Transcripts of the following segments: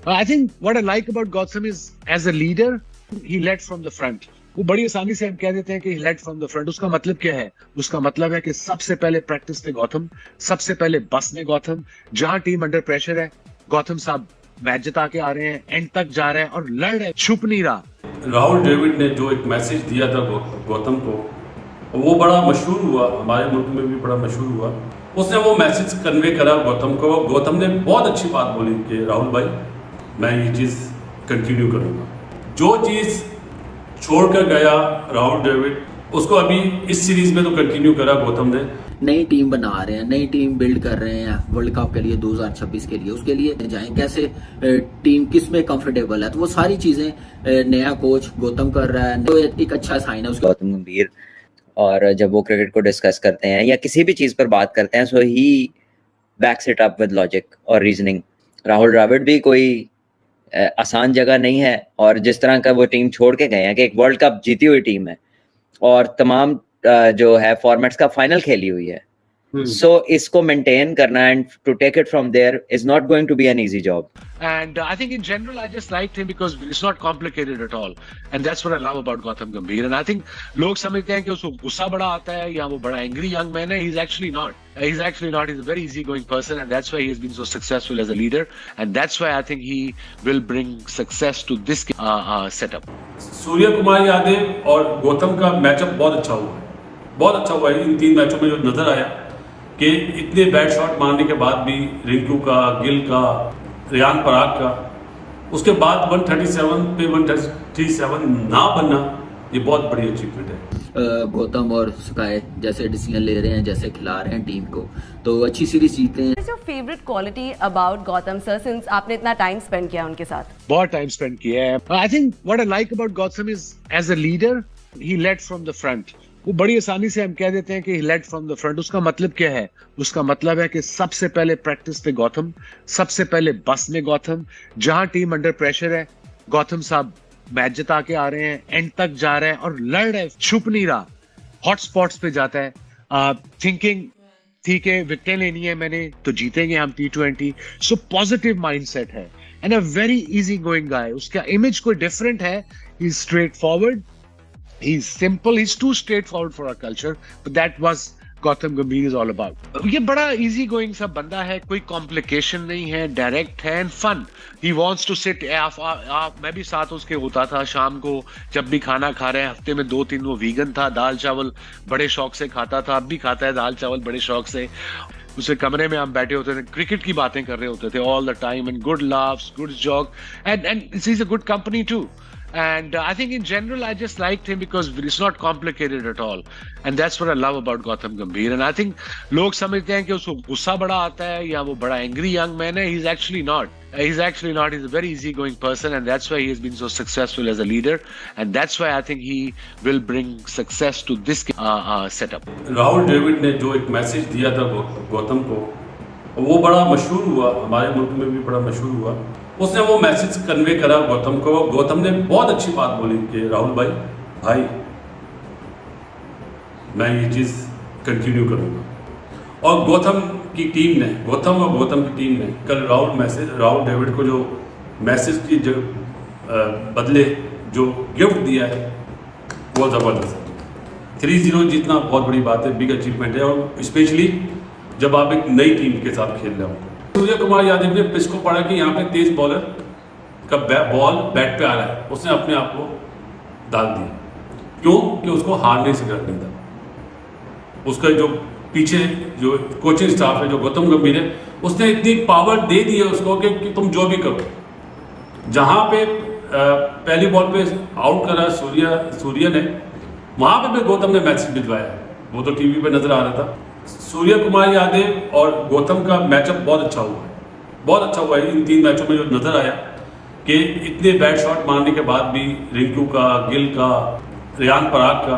I think what I like about Gotham is, as a leader, he led from the front. वो बड़ी आसानी से हम कह देते हैं कि लेड फ्रॉम द फ्रंट। उसका मतलब क्या है? उसका मतलब है कि सबसे पहले प्रैक्टिस ने गौतम, सबसे पहले बस ने गौतम। जहां टीम अंडर प्रेशर है, गौतम साहब मैच जिता के आ रहे हैं, एंड तक जा रहे हैं और लड़ रहे हैं, छुप नहीं रहा। राहुल द्रविड़ ने जो एक मैसेज दिया था गौतम को, वो बड़ा मशहूर हुआ, हमारे मुल्क में भी बड़ा मशहूर हुआ। उसने वो मैसेज कन्वे करा गौतम को। गौतम ने बहुत अच्छी बात बोली कि राहुल भाई, मैं ये चीज़ कंटिन्यू करूँगा। जो चीज़ छोड़ कर गया राहुल द्रविड़, उसको अभी इस सीरीज में तो कंटिन्यू करा गौतम ने। नई टीम बना रहे हैं, नई टीम बिल्ड कर रहे हैं वर्ल्ड कप के लिए 2026 के लिए। उसके लिए जाएं कैसे, टीम किस में कंफर्टेबल है, तो वो सारी चीजें नया कोच गौतम कर रहा है, तो एक अच्छा साइन है उसका। गौतम गंभीर, और जब वो क्रिकेट को डिस्कस करते हैं या किसी भी चीज पर बात करते हैं, so he backs it up with logic और रीजनिंग। राहुल द्रविड़ भी कोई आसान जगह नहीं है, और जिस तरह का वो टीम छोड़ के गए हैं कि एक वर्ल्ड कप जीती हुई टीम है और तमाम जो है फॉर्मेट्स का फाइनल खेली हुई है, सो इसको मेंटेन करना and to take it from there is not going to be an easy job. And I think in general, I just liked him because it's not complicated at all. And that's what I love about Gautam Gambhir. And I think लोग समझते हैं कि उसको गुस्सा बड़ा आता है या वो बड़ा angry young man है. He's actually not. He's actually not. He's a very easygoing person, and that's why he has been so successful as a leader. And that's why I think he will bring success to this setup. Surya Kumar Yadav और गौतम का matchup बहुत अच्छा हुआ है, बहुत अच्छा हुआ है। इन 3 मैचों में जो नजर आया कि इतने बैड शॉट मारने के बाद भी रिंकू का, गिल का, रियान पराग का, उसके बाद 137 पे 137 ना बनना, ये बहुत बड़ी अचीवमेंट है। गौतम और स्काई जैसे डिसीजन ले रहे हैं, जैसे खिला रहे हैं टीम को, तो अच्छी सीरीज जीते हैं। What is your favorite quality about Gautam sir, since आपने इतना टाइम स्पेंड किया उनके साथ? बहुत टाइम स्पेंड किया है। I think what I like about Gautam is, as a leader, he led from the front. वो बड़ी आसानी से हम कह देते हैं कि लेड फ्रॉम द फ्रंट। उसका मतलब क्या है? उसका मतलब है कि सबसे पहले प्रैक्टिस ने गौतम, सबसे पहले बस ने गौतम। जहां टीम अंडर प्रेशर है, गौतम साहब मैच जिता के आ रहे हैं, एंड तक जा रहे हैं और लड़ रहे हैं, छुप नहीं रहा, हॉट स्पॉट्स पे जाता है। थिंकिंग ठीक है, विकेटें लेनी है मैंने तो जीतेंगे हम T20। सो पॉजिटिव माइंडसेट है and a very easy going guy. उसका इमेज कोई डिफरेंट है। He is straightforward, he's simple, he's too straightforward for our culture, but that was Gautam Gambhir is all about. ये बड़ा easy going सा बंदा है, कोई complication नहीं है, direct है and fun. He wants to sit, मैं भी साथ उसके होता था शाम को, जब भी खाना खा रहे हैं, हफ्ते में 2-3 वो वीगन था, दाल चावल बड़े शौक से खाता था, अब भी खाता है दाल चावल बड़े शौक से। उसे कमरे में हम बैठे होते थे, क्रिकेट की बातें कर रहे होते थे all the time, and good laughs, good joke, and he's a good company too. And I think in general, I just liked him because it's not complicated at all. And that's what I love about Gautam Gambhir. And I think लोग समझते हैं कि उसको गुस्सा बड़ा आता है या वो बड़ा angry young man है. He's actually not. He's actually not. He's a very easygoing person, and that's why he has been so successful as a leader. And that's why I think he will bring success to this setup. Rahul Dravid ने जो एक message दिया था गौतम को, वो बड़ा मशहूर हुआ, हमारे मुल्क में भी बड़ा मशहूर हुआ। उसने वो मैसेज कन्वे करा गौतम को। गौतम ने बहुत अच्छी बात बोली कि राहुल भाई, मैं ये चीज़ कंटिन्यू करूँगा। और गौतम की टीम ने कल राहुल द्रविड़ को जो मैसेज की बदले जो गिफ्ट दिया है, वो ज़बरदस्त है। 3-0 जीतना बहुत बड़ी बात है, बिग अचीवमेंट है, और स्पेशली जब आप एक नई टीम के साथ खेल रहे हो। सूर्य कुमार यादव ने पिच को पढ़ा कि यहाँ पे तेज बॉलर का बॉल बैट पे आ रहा है, उसने अपने आप को डाल दिया। क्यों? कि उसको हारने से डर नहीं था। उसका जो पीछे जो कोचिंग स्टाफ है, जो गौतम गंभीर है, उसने इतनी पावर दे दी है उसको कि तुम जो भी करो। जहाँ पे पहली बॉल पे आउट करा सूर्य ने, वहाँ पे भी गौतम ने मैसेज भिजवाया। वो तो टीवी पे नजर आ रहा था। सूर्य कुमार यादव और गौतम का मैचअप बहुत अच्छा हुआ है, बहुत अच्छा हुआ है। इन 3 मैचों में जो नजर आया कि इतने बैड शॉट मारने के बाद भी रिंकू का, गिल का, रियान पराग का,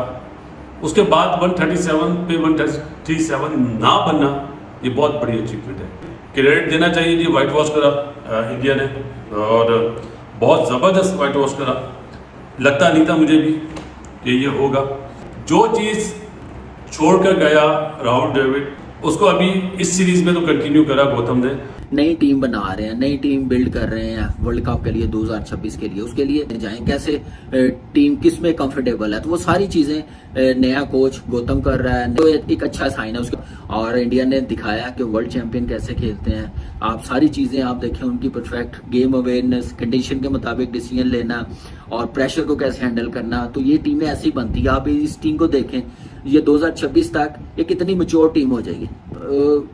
उसके बाद 137 पे 137 ना बनना, ये बहुत बड़ी अचीवमेंट है। क्रेडिट देना चाहिए जी, वाइट वॉश करा इंडिया ने, और बहुत ज़बरदस्त वाइट वॉश करा। लगता नहीं था मुझे भी कि ये होगा। जो चीज़ छोड़ कर गया राहुल द्रविड़, उसको अभी इस सीरीज में तो कंटिन्यू करा गौतम ने। नई टीम बना रहे हैं, नई टीम बिल्ड कर रहे हैं वर्ल्ड कप के लिए 2026 के लिए, उसके लिए जाएं कैसे, टीम किस में कंफर्टेबल है, तो वो सारी चीजें नया कोच गौतम कर रहा है, तो एक अच्छा साइन है उसका। और इंडिया ने दिखाया कि वर्ल्ड चैंपियन कैसे खेलते हैं। आप सारी चीजें आप देखें उनकी परफेक्ट गेम अवेयरनेस, कंडीशन के मुताबिक डिसीजन लेना और प्रेशर को कैसे हैंडल करना, तो ये टीमें ऐसी बनती है। आप इस टीम को देखें, ये 2026 तक ये कितनी मैच्योर टीम हो जाएगी।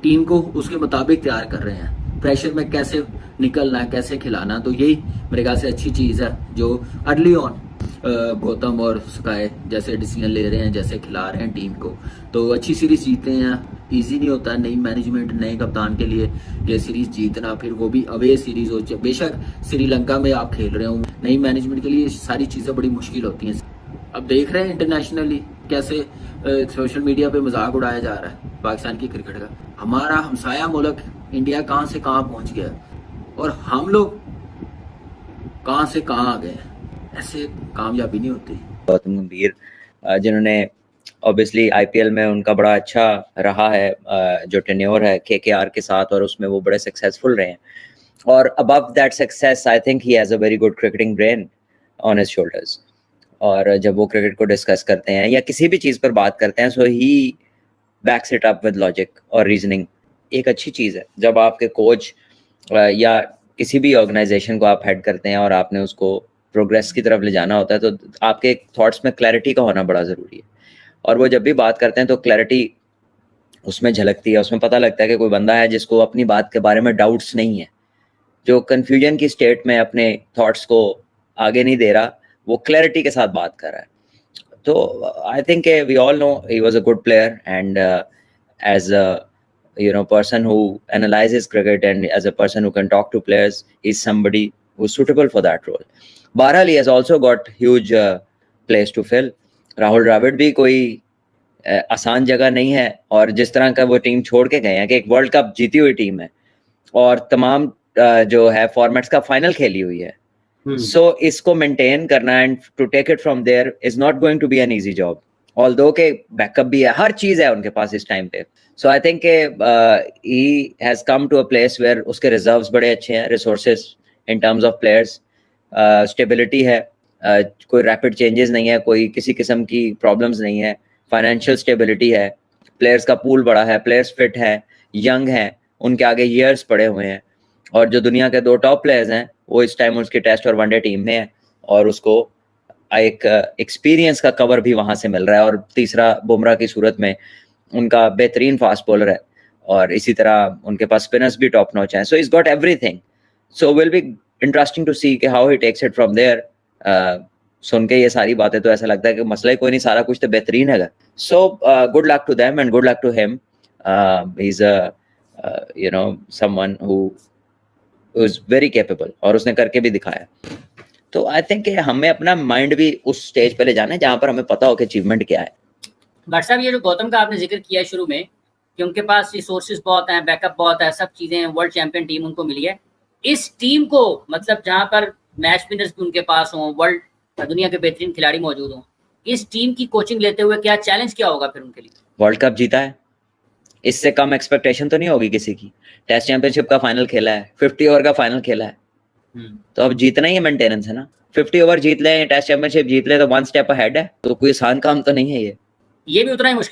टीम को उसके मुताबिक तैयार कर रहे हैं, प्रेशर में कैसे निकलना है, कैसे खिलाना, तो यही मेरे ख्याल से अच्छी चीज़ है जो अर्ली ऑन गौतम और स्काई जैसे डिसीजन ले रहे हैं, जैसे खिला रहे हैं टीम को, तो अच्छी सीरीज जीतते हैं। इजी नहीं होता नई मैनेजमेंट, नए कप्तान के लिए ये सीरीज जीतना, फिर वो भी अवे सीरीज हो। बेशक श्रीलंका में आप खेल रहे हो, नई मैनेजमेंट के लिए सारी चीज़ें बड़ी मुश्किल होती हैं। अब देख रहे हैं इंटरनेशनली कैसे सोशल मीडिया पे मजाक उड़ाया जा रहा है पाकिस्तान की क्रिकेट का। हमारा हमसाया मुल्क इंडिया कहाँ से कहाँ पहुंच गया और हम लोग कहाँ से कहाँ आ गए। ऐसे कामयाबी नहीं होती। गौतम गंभीर जिन्होंने ऑब्वियसली आईपीएल में उनका बड़ा अच्छा रहा है जो टेन्योर है केकेआर के साथ, और उसमें वो बड़े सक्सेसफुल रहे हैं। और above that success I think he has a very good cricketing brain on his shoulders. और जब वो क्रिकेट को डिस्कस करते हैं या किसी भी चीज़ पर बात करते हैं, so he backs it up with logic और रीजनिंग। एक अच्छी चीज़ है जब आपके कोच या किसी भी ऑर्गेनाइजेशन को आप हेड करते हैं और आपने उसको प्रोग्रेस की तरफ ले जाना होता है, तो आपके थॉट्स में क्लैरिटी का होना बड़ा ज़रूरी है। और वो जब भी बात करते हैं तो क्लैरिटी उसमें झलकती है, उसमें पता लगता है कि कोई बंदा है जिसको अपनी बात के बारे में डाउट्स नहीं है, जो कन्फ्यूजन की स्टेट में अपने थॉट्स को आगे नहीं दे रहा, वो क्लैरिटी के साथ बात कर रहा है। तो I think we all know he was a good player and as a person who analyzes cricket and as a person who can talk to players, he's somebody who's suitable for that role. Bahraal, he has also got huge place to fill. Rahul Dravid भी कोई आसान जगह नहीं है, और जिस तरह का वो टीम छोड़ के गए हैं कि एक वर्ल्ड कप जीती हुई टीम है और तमाम जो है फॉर्मेट्स का फाइनल खेली हुई है, सो इसको मेंटेन करना and to take it from there is not going to be an easy job. Although के बैकअप भी है, हर चीज है उनके पास इस टाइम पे। So I think he has come to a place where उसके रिजर्व्स बड़े अच्छे हैं, resources in terms of players, stability है, कोई रैपिड चेंजेस नहीं है, कोई किसी किस्म की प्रॉब्लम्स नहीं है, फाइनेंशियल स्टेबिलिटी है, प्लेयर्स का पूल बड़ा है, प्लेयर्स फिट है, यंग हैं, उनके आगे ईयर्स पड़े हुए हैं, और जो दुनिया के 2 टॉप प्लेयर्स हैं वो इस टाइम उसकी टेस्ट और वनडे टीम में है, और उसको एक एक्सपीरियंस का कवर भी वहां से मिल रहा है। और तीसरा बुमराह की सूरत में उनका बेहतरीन फास्ट बॉलर है, और इसी तरह उनके पास स्पिनर्स भी टॉप नॉच हैं। So is got everything, so will be interesting to see कि how he takes it from there. सुन के ये सारी बातें तो ऐसा लगता है कि मसला ही कोई नहीं, सारा कुछ तो बेहतरीन है। So good luck to them and good luck to him. He is someone who is very capable, और उसने करके भी दिखाया। तो आई थिंक हमें अपना माइंड भी उस स्टेज पे ले जाना है जहां पर हमें पता हो कि अचीवमेंट क्या है। भट्ट साहब, ये जो गौतम का आपने जिक्र किया है शुरू में कि उनके पास रिसोर्सेज बहुत हैं, बैकअप बहुत है, सब चीज़ें, वर्ल्ड चैंपियन टीम उनको मिली है, इस टीम को मतलब जहां पर मैच विनर्स भी उनके पास हों, वर्ल्ड दुनिया के बेहतरीन खिलाड़ी मौजूद हों, इस टीम की कोचिंग लेते हुए क्या चैलेंज क्या होगा फिर उनके लिए? वर्ल्ड कप जीता है, इससे कम एक्सपेक्टेशन तो नहीं होगी किसी की। टेस्ट चैंपियनशिप का फाइनल खेला है, 50 ओवर का फाइनल खेला है, तो अब जीतना ही मेंटेनेंस है ना। 50 ओवर जीत ले, टेस्ट चैंपियनशिप जीत ले, तो 1 स्टेप अहेड है, तो कोई आसान काम तो नहीं है ये भी उतना ही मुश्किल